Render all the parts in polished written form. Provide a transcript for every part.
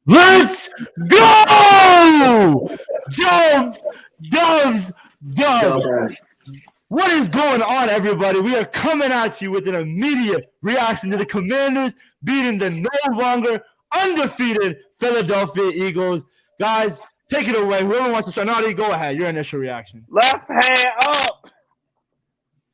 Let's go! Dubs. What is going on, everybody? We are coming at you with an immediate reaction to the Commanders beating the no longer undefeated Philadelphia Eagles. Guys, take it away. Whoever wants to start, Nadi, go ahead. Your initial reaction. Left hand up.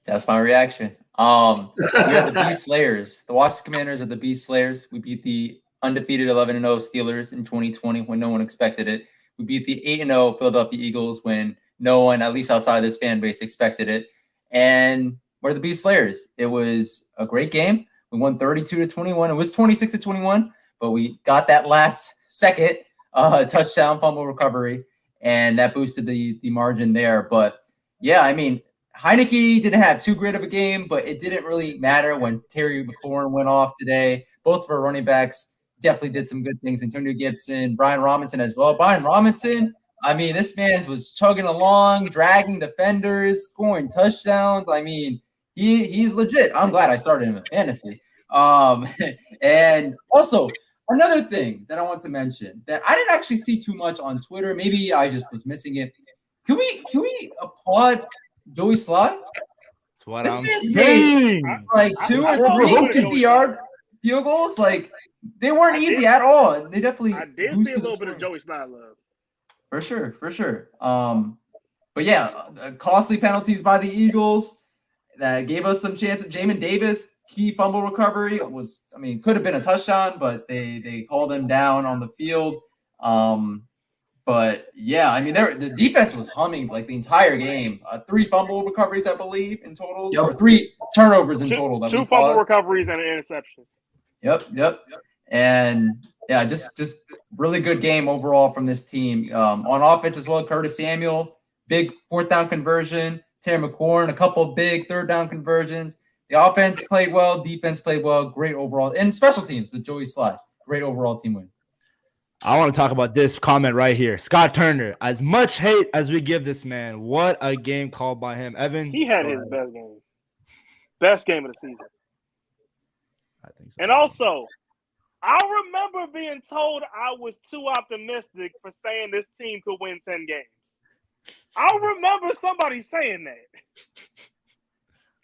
That's my reaction. We are the Beast Slayers. The Washington Commanders are the Beast Slayers. We beat the undefeated 11-0 Steelers in 2020 when no one expected it. We beat the 8-0 Philadelphia Eagles when no one, at least outside of this fan base, expected it. And we're the Beast Slayers. It was a great game. We won 32-21. It was 26-21, but we got that last second touchdown fumble recovery, and that boosted the margin there. But yeah, I mean, Heineke didn't have too great of a game, but it didn't really matter when Terry McLaurin went off today. Both of our running backs definitely did some good things. Antonio Gibson, Brian Robinson as well. Brian Robinson, I mean, this man was chugging along, dragging defenders, scoring touchdowns. I mean, he's legit. I'm glad I started him in fantasy. And also, another thing that I want to mention that I didn't actually see too much on Twitter. Maybe I just was missing it. Can we applaud Joey Sly? That's what this I'm man's saying. Like 2 or 3 50-yard field goals. Like, they weren't easy at all. They definitely I did see a little bit of Joey Sly love. For sure. But yeah, costly penalties by the Eagles that gave us some chances. Jamin Davis, key fumble recovery could have been a touchdown, but they called him down on the field. But yeah, I mean, the defense was humming like the entire game. 3 fumble recoveries, I believe, in total, or 3 turnovers in total. Two fumble recoveries and an interception. Yep. And yeah, just really good game overall from this team. On offense as well, Curtis Samuel, big 4th down conversion. Terry McLaurin, a couple of big 3rd down conversions. The offense played well, defense played well, great overall. And special teams with Joey Sly, great overall team win. I want to talk about this comment right here. Scott Turner, as much hate as we give this man, what a game called by him. Evan? He had his best game. Best game of the season. I think so. And also, I remember being told I was too optimistic for saying this team could win 10 games. I remember somebody saying that.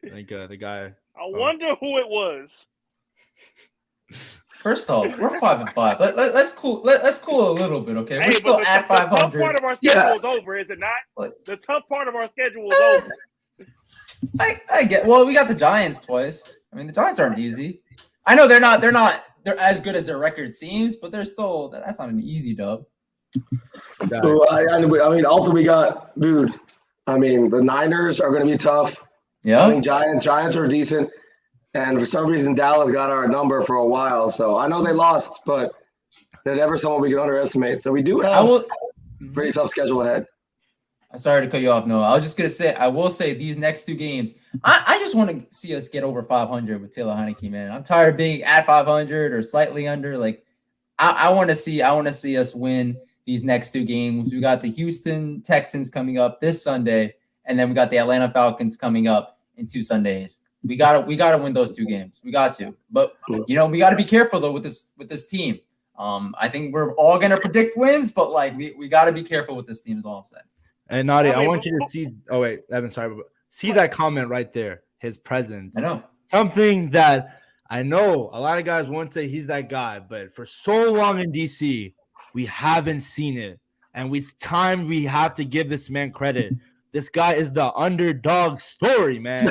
I think the guy. I wonder who it was. First off, we're 5-5. Let's cool a little bit, okay? We're still at 500. The tough part of our schedule is over, is it not? The tough part of our schedule is over. I get. Well, we got the Giants twice. I mean, the Giants aren't easy. I know they're as good as their record seems, but they're still. That's not an easy dub. I mean, also we got, dude. I mean, the Niners are going to be tough. Yeah. I think Giants are decent, and for some reason Dallas got our number for a while. So I know they lost, but they're never someone we can underestimate. So we do have a pretty tough schedule ahead. I'm sorry to cut you off, Noah. I was just gonna say, I will say these next 2 games, I just want to see us get over 500 with Taylor Heineke, man. I'm tired of being at 500 or slightly under. Like, I want to see us win these next 2 games. We got the Houston Texans coming up this Sunday, and then we got the Atlanta Falcons coming up in 2 Sundays. We gotta win those 2 games. We got to, but we gotta be careful though with this team. I think we're all gonna predict wins, but like we gotta be careful with this team. Is all I'm saying. And Nadi, I want you to see. Oh wait, Evan, sorry, but see that comment right there. His presence. I know something that I know a lot of guys won't say he's that guy, but for so long in DC, we haven't seen it, and it's time we have to give this man credit. This guy is the underdog story, man.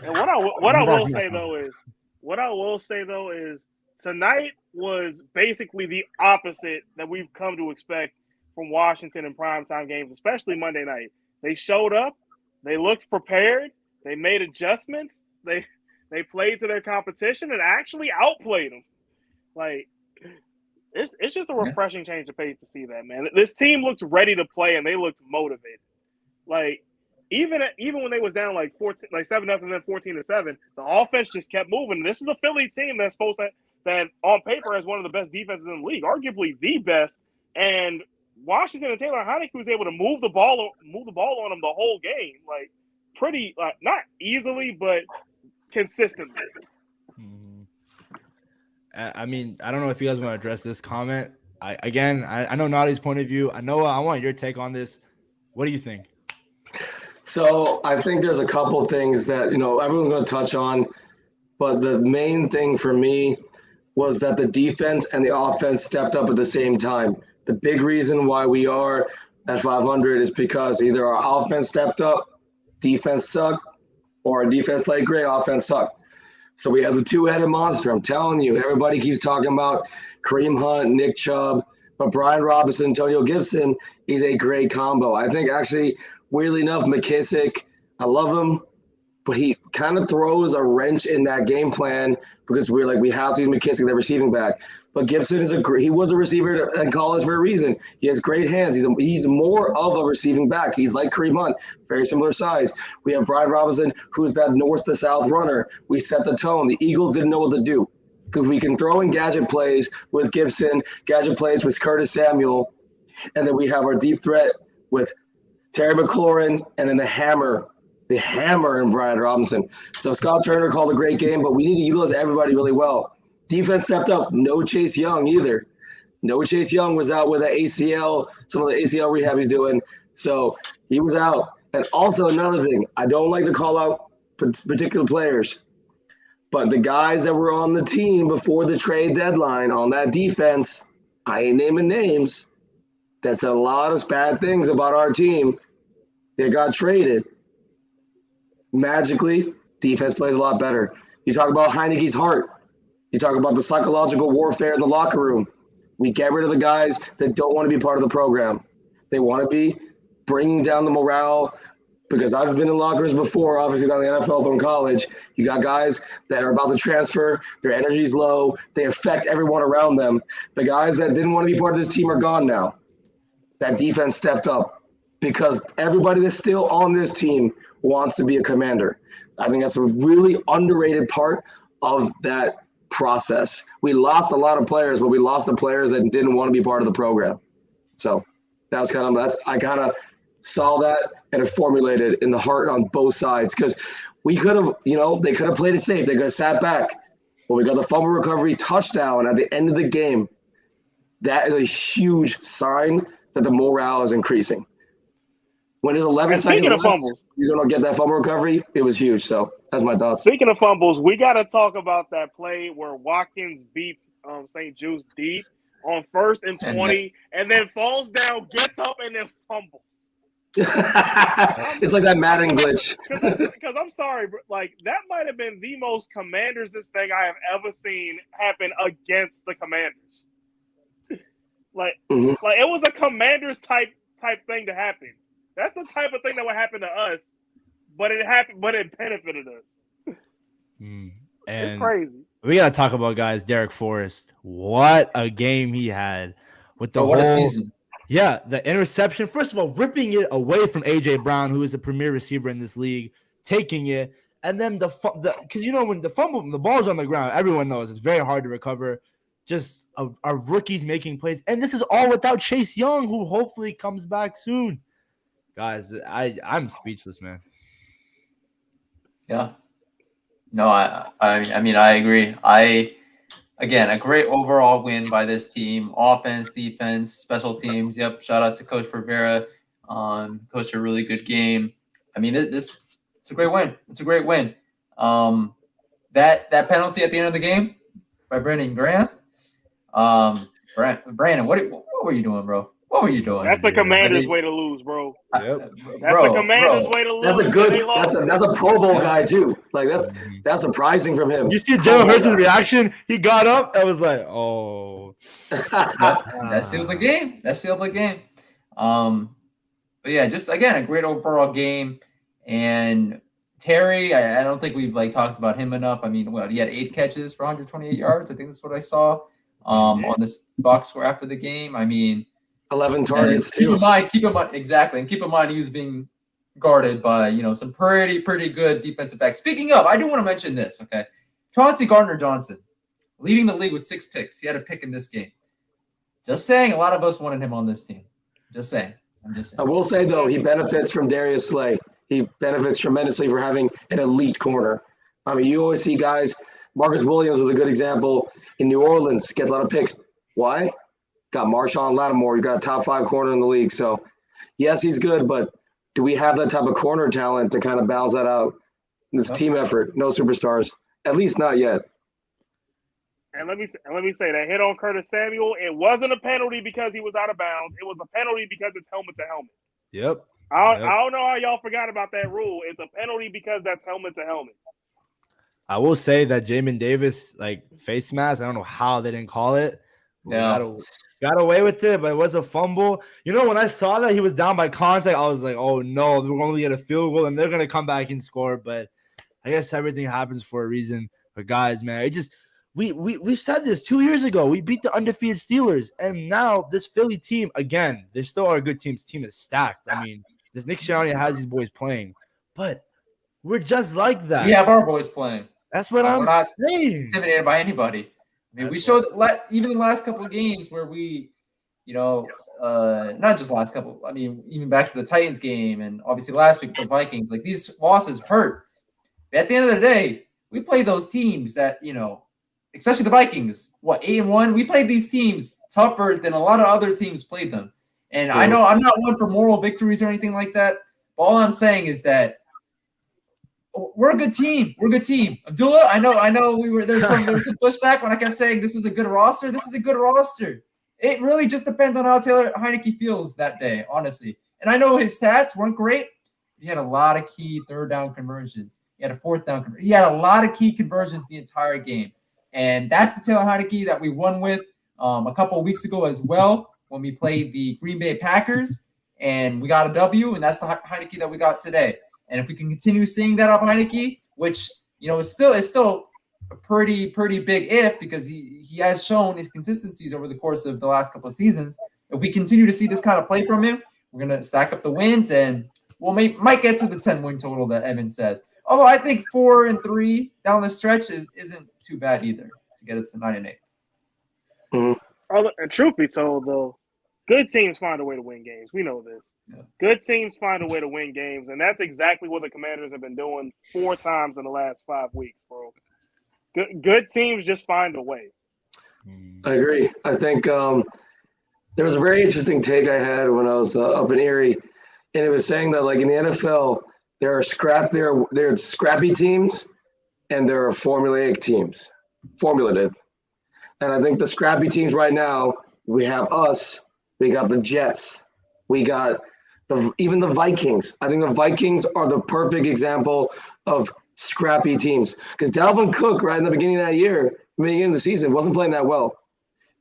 And what I will say though is tonight was basically the opposite that we've come to expect from Washington in primetime games, especially Monday night. They showed up, they looked prepared, they made adjustments, they played to their competition and actually outplayed them. Like, it's just a refreshing change of pace to see that, man. This team looked ready to play and they looked motivated. Like, even when they was down like 7-0 and then 14-7, the offense just kept moving. This is a Philly team that's that on paper has one of the best defenses in the league, arguably the best. And Washington and Taylor Heineke was able to move the ball on them the whole game, like pretty not easily, but consistently. I mean, I don't know if you guys want to address this comment. I know Nadi's point of view. I know I want your take on this. What do you think? So I think there's a couple things that, everyone's going to touch on, but the main thing for me was that the defense and the offense stepped up at the same time. The big reason why we are at 500 is because either our offense stepped up, defense sucked, or our defense played great, offense sucked. So we have the two-headed monster. I'm telling you, everybody keeps talking about Kareem Hunt, Nick Chubb, but Brian Robinson, Antonio Gibson is a great combo. I think actually, weirdly enough, McKissick, I love him, but he kind of throws a wrench in that game plan because we're like, we have to use McKissick, the receiving back. But Gibson he was a receiver in college for a reason. He has great hands. He's more of a receiving back. He's like Kareem Hunt, very similar size. We have Brian Robinson, who's that north to south runner. We set the tone. The Eagles didn't know what to do because we can throw in gadget plays with Gibson, gadget plays with Curtis Samuel, and then we have our deep threat with Terry McLaurin, and then the hammer and Brian Robinson. So Scott Turner called a great game, but we need to utilize everybody really well. Defense stepped up. No Chase Young either. No Chase Young was out with an ACL, some of the ACL rehab he's doing. So he was out. And also another thing, I don't like to call out particular players, but the guys that were on the team before the trade deadline on that defense, I ain't naming names, that said a lot of bad things about our team. They got traded. Magically, defense plays a lot better. You talk about Heineke's heart. You talk about the psychological warfare in the locker room. We get rid of the guys that don't want to be part of the program. They want to be bringing down the morale, because I've been in lockers before, obviously not in the NFL, but in college. You got guys that are about to transfer. Their energy's low. They affect everyone around them. The guys that didn't want to be part of this team are gone now. That defense stepped up because everybody that's still on this team wants to be a commander. I think that's a really underrated part of that process. We lost a lot of players, but we lost the players that didn't want to be part of the program. So I kind of saw that and it formulated in the heart on both sides, because we could have, they could have played it safe. They could have sat back. But we got the fumble recovery touchdown at the end of the game. That is a huge sign that the morale is increasing. When there's 11 seconds left, you're going to get that fumble recovery. It was huge. So that's my thoughts. Speaking of fumbles, we got to talk about that play where Watkins beats St. Jude's deep on 1st and 20 and then falls down, gets up, and then fumbles. It's like that Madden glitch. Because I'm sorry, but that might have been the most Commanders thing I have ever seen happen against the Commanders. It was a Commanders type thing to happen. That's the type of thing that would happen to us, but it happened, but it benefited us. And it's crazy. We gotta talk about guys. Derek Forrest, what a game he had with the what a season. Yeah, the interception. First of all, ripping it away from AJ Brown, who is a premier receiver in this league, taking it, and then because when the ball's on the ground, everyone knows it's very hard to recover. Just our rookies making plays, and this is all without Chase Young, who hopefully comes back soon. Guys, I'm speechless, man. Yeah. No, I mean, I agree. Again, a great overall win by this team. Offense, defense, special teams. Yep. Shout out to Coach Rivera. Coached a really good game. I mean, it's a great win. It's a great win. That penalty at the end of the game by Brandon Graham. Brandon, what were you doing, bro? What were you doing? That's a Commander's way to lose, bro. Yep. That's a Commander's way to lose. That's a good. That's a Pro Bowl guy too. That's surprising from him. You see Jalen Hurts' reaction? He got up. I was like, oh. That sealed the game. But yeah, just again a great overall game. And Terry, I don't think we've talked about him enough. I mean, he had 8 catches for 128 yards. I think that's what I saw on this box score after the game. I mean, 11 targets too. Keep in mind exactly, and keep in mind he was being guarded by some pretty good defensive backs. Speaking of, I do want to mention this. Okay, Chauncey Gardner-Johnson leading the league with 6 picks. He had a pick in this game. Just saying, a lot of us wanted him on this team. Just saying. I'm just saying. I will say though, he benefits from Darius Slay. He benefits tremendously for having an elite corner. I mean, you always see guys Marcus Williams was a good example in New Orleans. Gets a lot of picks. Why? Got Marshawn Lattimore. You got a top 5 corner in the league. So, yes, he's good, but do we have that type of corner talent to kind of balance that out? This team effort, no superstars, at least not yet. And let me say that hit on Curtis Samuel. It wasn't a penalty because he was out of bounds. It was a penalty because it's helmet to helmet. Yep. I don't know how y'all forgot about that rule. It's a penalty because that's helmet to helmet. I will say that Jamin Davis, face mask, I don't know how they didn't call it. Yeah. Got away with it, but it was a fumble. When I saw that he was down by contact, I was like, oh, no, they're going to get a field goal, and they're going to come back and score. But I guess everything happens for a reason. But, guys, man, it just – we said this 2 years ago. We beat the undefeated Steelers, and now this Philly team, again, they still are a good team. This team is stacked. I mean, this Nick Sirianni has these boys playing. But we're just like that. We have our boys playing. That's what I'm saying. Intimidated by anybody. I mean, we showed even the last couple of games where we, not just last couple. I mean, even back to the Titans game and obviously last week the Vikings. These losses hurt. But at the end of the day, we played those teams that especially the Vikings. 8-1? We played these teams tougher than a lot of other teams played them. And I know I'm not one for moral victories or anything like that. But all I'm saying is that we're a good team. We're a good team. Abdullah, I know there was some pushback when I kept saying this is a good roster. This is a good roster. It really just depends on how Taylor Heineke feels that day, honestly. And I know his stats weren't great. He had a lot of key third down conversions. He had a fourth down conversion. He had a lot of key conversions the entire game. And that's the Taylor Heineke that we won with a couple of weeks ago as well when we played the Green Bay Packers. And we got a W, and that's the Heineke that we got today. And if we can continue seeing that up Heineke, which is still a pretty big if, because he has shown his consistencies over the course of the last couple of seasons. If we continue to see this kind of play from him, we're gonna stack up the wins and might get to the 10-win total that Evan says. Although I think 4-3 down the stretch isn't too bad either to get us to 9-8. Mm-hmm. And truth be told, though, good teams find a way to win games. We know this. Yeah. Good teams find a way to win games, and that's exactly what the Commanders have been doing 4 times in the last 5 weeks, bro. Good teams just find a way. I agree. I think there was a very interesting take I had when I was up in Erie, and it was saying that in the NFL, there are scrappy teams and there are formulaic teams, formulative. And I think the scrappy teams right now, we have us, we got the Jets, we got even the Vikings. I think the Vikings are the perfect example of scrappy teams because Dalvin Cook, right in the beginning of that year, beginning of the season, wasn't playing that well.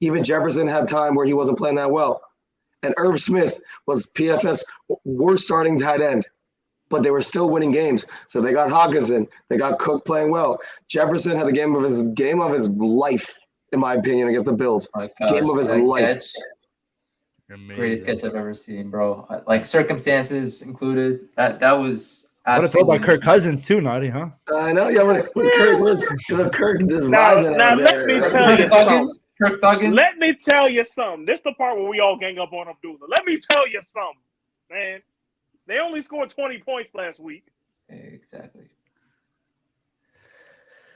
Even Jefferson had time where he wasn't playing that well. And Irv Smith was PFF's worst starting tight end, but they were still winning games. So they got Hawkinson, they got Cook playing well. Jefferson had the game of his life, in my opinion, against the Bills. Game of his life. Greatest catch I've ever seen, bro. Circumstances included. That was what it's told by Kirk Cousins too, Naughty, huh? I know. Yeah, when Kirk just vibing now out let there. me tell you something. Kirk Thuggins. Let me tell you something. This is the part where we all gang up on Abdullah. Let me tell you something, man. They only scored 20 points last week. Exactly.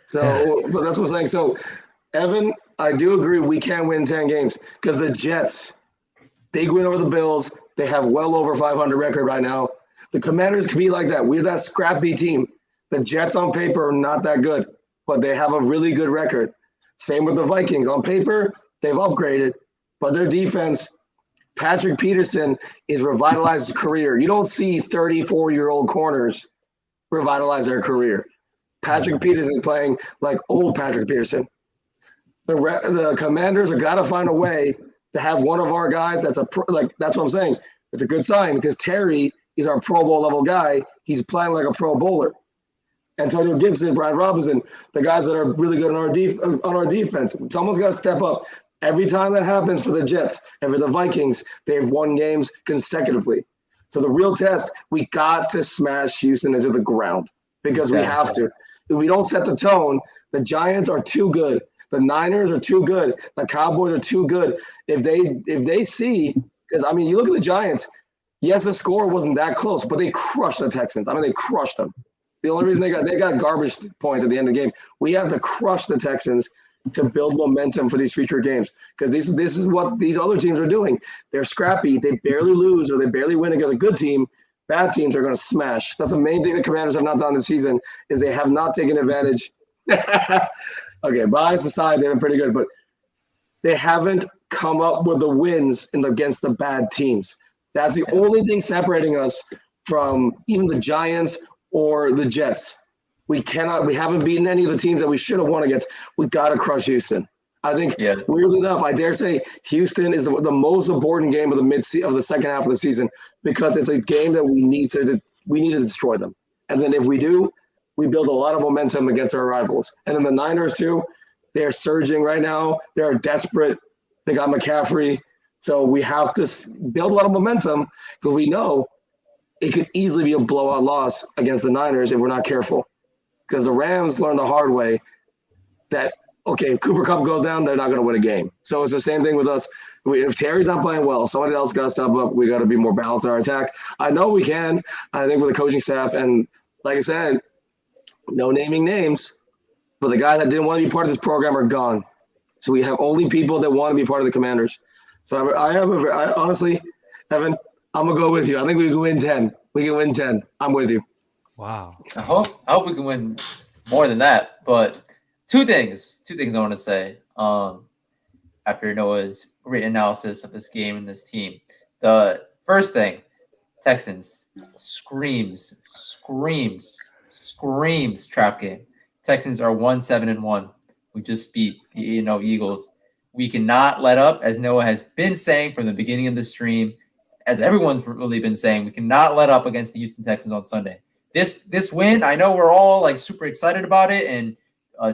So, but that's what I'm saying. So, Evan, I do agree we can win 10 games because the Jets, big win over the Bills. They have well over 500 record right now. The Commanders can be like that. We're that scrappy team. The Jets on paper are not that good, but they have a really good record. Same with the Vikings. On paper, they've upgraded, but their defense, Patrick Peterson is revitalized his career. You don't see 34-year-old corners revitalize their career. Patrick Peterson playing like old Patrick Peterson. The Commanders have got to find a way to have one of our guys that's that's what I'm saying. It's a good sign because Terry is our Pro Bowl level guy. He's playing like a Pro Bowler. Antonio Gibson, Brian Robinson, the guys that are really good on our defense. Someone's got to step up. Every time that happens for the Jets and for the Vikings, they've won games consecutively. So the real test, we got to smash Houston into the ground because we have to. If we don't set the tone, the Giants are too good. The Niners are too good. The Cowboys are too good. If they see, because you look at the Giants. Yes, the score wasn't that close, but they crushed the Texans. They crushed them. The only reason they got garbage points at the end of the game. We have to crush the Texans to build momentum for these future games, because this is what these other teams are doing. They're scrappy. They barely lose or they barely win against a good team. Bad teams are going to smash. That's the main thing the Commanders have not done this season, is they have not taken advantage. Okay, bias aside, they've been pretty good, but they haven't come up with the wins against the bad teams. That's the only thing separating us from even the Giants or the Jets. We haven't beaten any of the teams that we should have won against. We got to crush Houston. I think, weirdly enough, I dare say Houston is the most important game of the second half of the season, because it's a game that we need to destroy them. And then if we do, we build a lot of momentum against our rivals. And then the Niners too, they're surging right now. They're desperate. They got McCaffrey. So we have to build a lot of momentum, because we know it could easily be a blowout loss against the Niners if we're not careful. Because the Rams learned the hard way that, okay, if Cooper Kupp goes down, they're not going to win a game. So it's the same thing with us. If Terry's not playing well, somebody else got to step up. We got to be more balanced in our attack. I know we can. I think with the coaching staff, and like I said, no naming names, but the guys that didn't want to be part of this program are gone. So we have only people that want to be part of the Commanders. So I honestly, Evan, I'm going to go with you. I think we can win 10. We can win 10. I'm with you. Wow. I hope we can win more than that. But two things I want to say after Noah's great analysis of this game and this team. The first thing, Texans screams trap game. Texans are 1-7-1. We just beat the 8-0 Eagles. We cannot let up, as Noah has been saying from the beginning of the stream, as everyone's really been saying, we cannot let up against the Houston Texans on Sunday. This win, I know we're all like super excited about it, and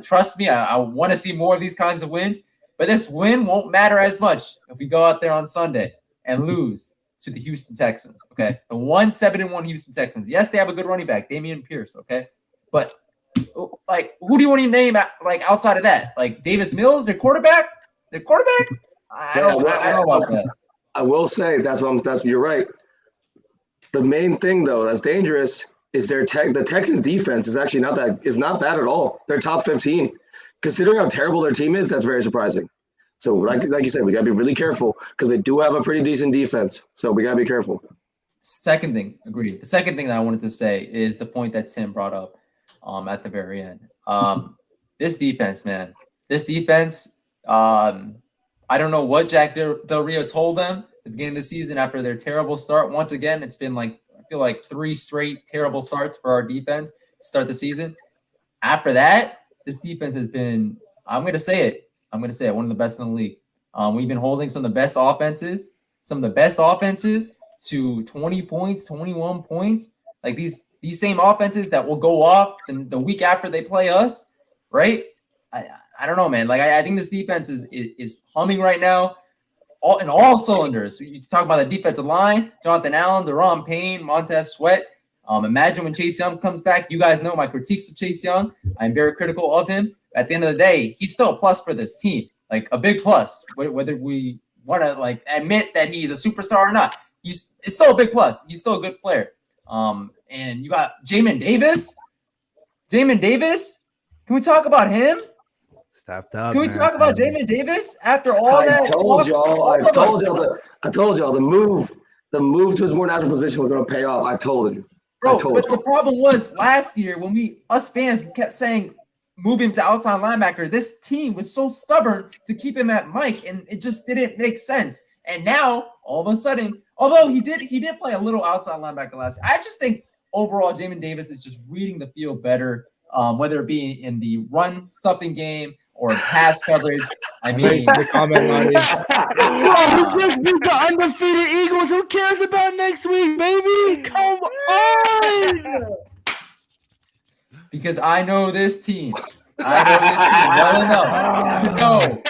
trust me, I want to see more of these kinds of wins. But this win won't matter as much if we go out there on Sunday and lose to the Houston Texans. Okay, the 1-7-1 Houston Texans. Yes, they have a good running back, Dameon Pierce. Okay, but like, who do you want to name like outside of that? Like Davis Mills, their quarterback. I don't know about that. I will say you're right. The main thing though that's dangerous is the Texans defense is actually not bad at all. They're top 15. Considering how terrible their team is, that's very surprising. So like you said, we gotta be really careful, because they do have a pretty decent defense. So we gotta be careful. Second thing, agreed. The second thing that I wanted to say is the point that Tim brought up at the very end. This defense, man. This defense, I don't know what Jack Del Rio told them at the beginning of the season after their terrible start. Once again, it's been I feel like 3 straight terrible starts for our defense to start the season. After that, this defense has been, I'm going to say it, one of the best in the league. We've been holding some of the best offenses to 20 points, 21 points. Like these same offenses that will go off the week after they play us, right? I don't know, man. Like I think this defense is humming right now, in all cylinders. So you talk about the defensive line: Jonathan Allen, Deron Payne, Montez Sweat. Imagine when Chase Young comes back. You guys know my critiques of Chase Young. I'm very critical of him. At the end of the day, he's still a plus for this team, like a big plus. Whether we want to admit that he's a superstar or not, it's still a big plus. He's still a good player. And you got Jamin Davis. Can we talk about him? Stepped up. Can we talk about Jamin Davis after all that? I told y'all the move to his more natural position was going to pay off. I told you. Bro, but the problem was last year when us fans kept saying move him to outside linebacker, this team was so stubborn to keep him at Mike, and it just didn't make sense. And now all of a sudden, although he did play a little outside linebacker last year, I just think overall Jamin Davis is just reading the field better, whether it be in the run stuffing game or pass coverage. I mean, the comment line is, we just beat the undefeated Eagles. Who cares about next week, baby? Come on. Because I know this team. Well enough to know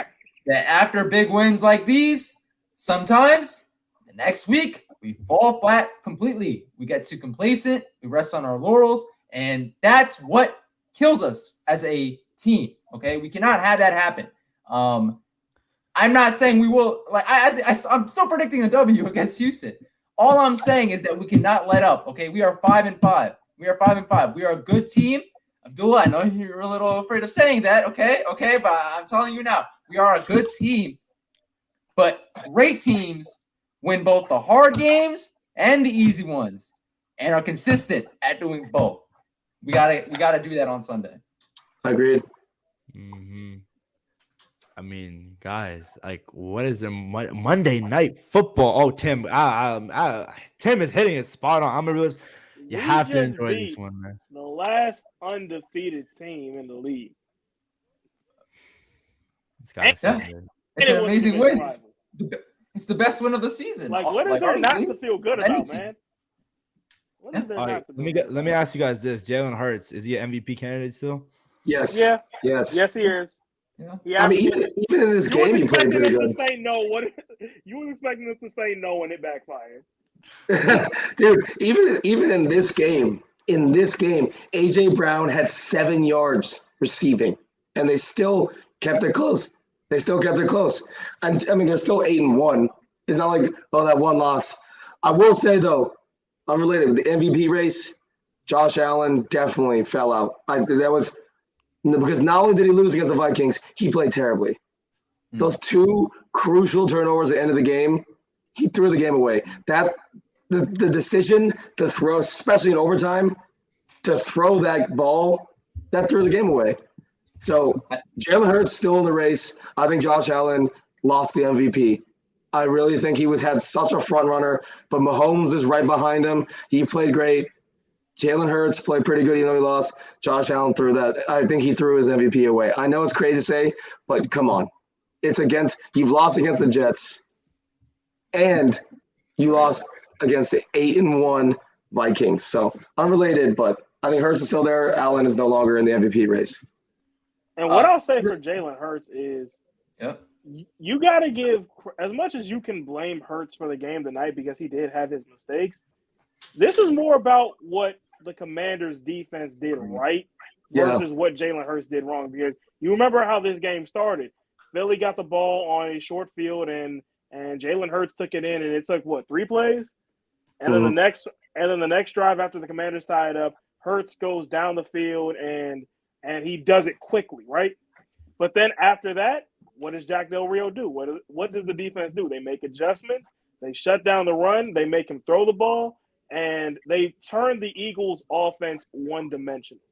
that after big wins like these, sometimes the next week we fall flat completely. We get too complacent. We rest on our laurels, and that's what kills us as a team. Okay, we cannot have that happen. I'm not saying we will. I'm still predicting a W against Houston. All I'm saying is that we cannot let up. Okay, we are 5-5. We are 5-5. We are a good team. Abdullah, I know you're a little afraid of saying that. Okay, but I'm telling you now, we are a good team. But great teams win both the hard games and the easy ones, and are consistent at doing both. We gotta do that on Sunday. Agreed. Mm-hmm. I mean, guys, like, what is it? Monday Night Football? Oh, Tim, Tim is hitting a spot on. I'm a real. You have to enjoy this one, man. The last undefeated team in the league. It's an amazing win. It's the best win of the season. Like, what is there not to feel good about, man? Right, let me ask you guys this: Jalen Hurts, is he an MVP candidate still? Yes. Yeah. Yes. Yes, he is. Yeah. I mean, even in this game, he played pretty good. You were expecting us to say no when it backfired. Dude, even in this game, AJ Brown had 7 yards receiving, and they still kept it close. And I mean, they're still 8-1. It's not like, oh, that one loss. I will say though, unrelated, the MVP race, Josh Allen definitely fell out. That was because not only did he lose against the Vikings, he played terribly. Those 2 crucial turnovers at the end of the game, he threw the game away. The decision to throw, especially in overtime, to throw that ball, that threw the game away. So Jalen Hurts still in the race. I think Josh Allen lost the MVP. I really think he had such a front runner, but Mahomes is right behind him. He played great. Jalen Hurts played pretty good, even though he lost. Josh Allen threw that. I think he threw his MVP away. I know it's crazy to say, but come on. You've lost against the Jets, and you lost against the 8-1 Vikings. So unrelated, but I think Hurts is still there. Allen is no longer in the MVP race. And what I'll say for Jalen Hurts is, you got to give, as much as you can blame Hurts for the game tonight because he did have his mistakes, this is more about what the Commanders' defense did right versus what Jalen Hurts did wrong. Because you remember how this game started. Philly got the ball on a short field, and Jalen Hurts took it in, and it took, 3 plays? And then the next drive after the Commanders tied up, Hurts goes down the field, and he does it quickly, right? But then after that, what does Jack Del Rio do? What does the defense do? They make adjustments. They shut down the run. They make him throw the ball. And they turn the Eagles' offense one-dimensional.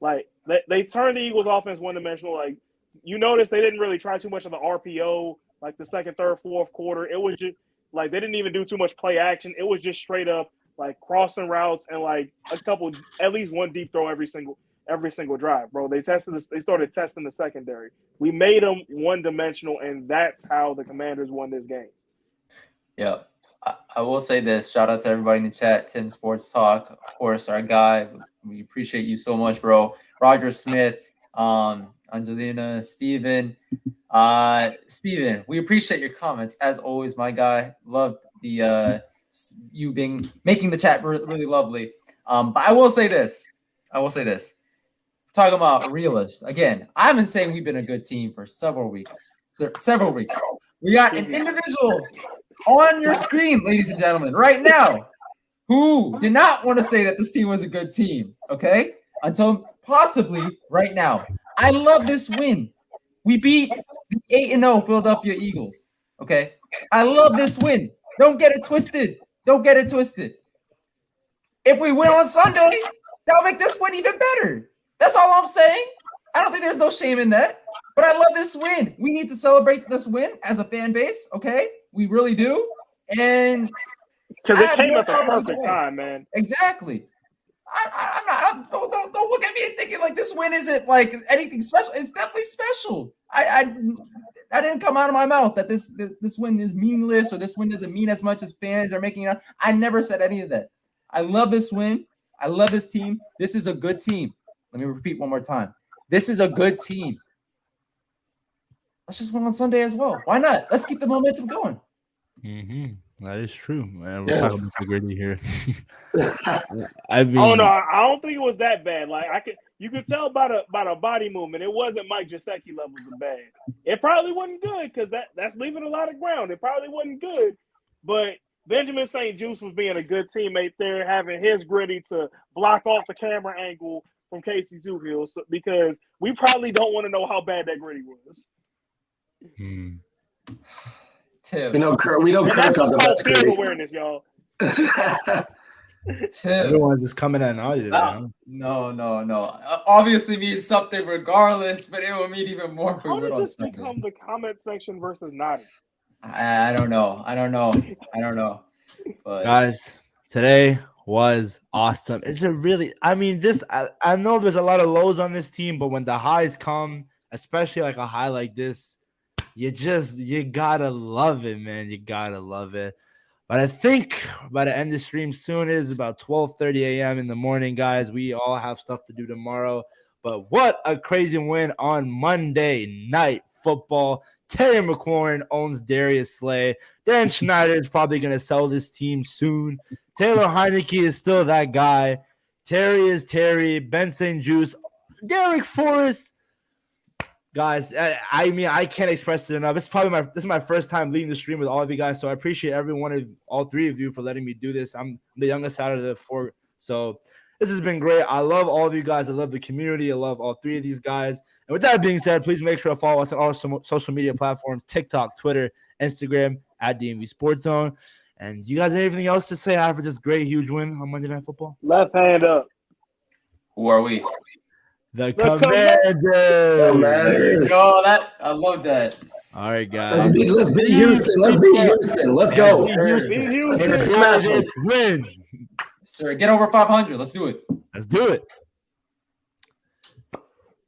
Like, they turned the Eagles' offense one-dimensional. Like, you notice they didn't really try too much of the RPO, like the second, third, fourth quarter. It was just, like, they didn't even do too much play action. It was just straight up, like, crossing routes and, like, at least one deep throw every single drive, bro. They started testing the secondary. We made them one-dimensional, and that's how the Commanders won this game. Yeah. I will say this. Shout out to everybody in the chat. Tim Sports Talk, of course, our guy. We appreciate you so much, bro. Roger Smith, Angelina, Steven. Steven, we appreciate your comments. As always, my guy. Love the you making the chat really lovely. But I will say this. Talking about a realist. Again, I've been saying we've been a good team for several weeks. We got an individual on your screen, ladies and gentlemen, right now, who did not want to say that this team was a good team, okay? Until possibly right now. I love this win. We beat the 8-0 Philadelphia Eagles, okay? I love this win. Don't get it twisted. If we win on Sunday, that'll make this win even better. That's all I'm saying. I don't think there's no shame in that. But I love this win. We need to celebrate this win as a fan base, okay? We really do. And because it came at the perfect time, man. Exactly. Don't look at me and thinking like this win isn't like anything special. It's definitely special. I didn't come out of my mouth that this win is meaningless or this win doesn't mean as much as fans are making it up. I never said any of that. I love this win. I love this team. This is a good team. Let me repeat one more time. This is a good team. Let's just win on Sunday as well. Why not? Let's keep the momentum going. Mm-hmm. That is true, man. We're talking about the gritty here. I mean, oh no, I don't think it was that bad. Like you could tell by a body movement. It wasn't Mike Gesicki levels of bad. It probably wasn't good because that's leaving a lot of ground. It probably wasn't good, but Benjamin St. Juste was being a good teammate there, having his gritty to block off the camera angle from Casey Zuhill, because we probably don't want to know how bad that gritty was. Tim. We know Kirk That's got the what's called best field gritty. awareness, y'all. Tim. Everyone's just coming at naughty today. Huh? No. Obviously means something regardless, but it will mean even more if we How went did on this Sunday. become the comment section versus naughty? I don't know. But Guys, today was awesome. It's a really, I mean, I know there's a lot of lows on this team, but when the highs come, especially like a high like this, you gotta love it, man. You gotta love it. But I think by the end of the stream soon, it is about 12:30 a.m. in the morning, guys. We all have stuff to do tomorrow. But what a crazy win on Monday Night Football. Terry McLaurin owns Darius Slay. Dan Schneider is probably going to sell this team soon. Taylor Heineke is still that guy. Terry is Terry. Ben St. Juste. Derek Forrest. Guys, I mean, I can't express it enough. This is my first time leading the stream with all of you guys, so I appreciate all three of you for letting me do this. I'm the youngest out of the four, so this has been great. I love all of you guys. I love the community. I love all three of these guys. And with that being said, please make sure to follow us on all social media platforms: TikTok, Twitter, Instagram @DMVSportsZone. And you guys have anything else to say after this great, huge win on Monday Night Football? Left hand up. who are we? The Commanders. There you go. I love that. All right, guys. Let's beat Houston. Let's beat Houston. Let's go. Beat Houston. Let's smash them. Win. Sir, get over 500. Let's do it. Let's do it.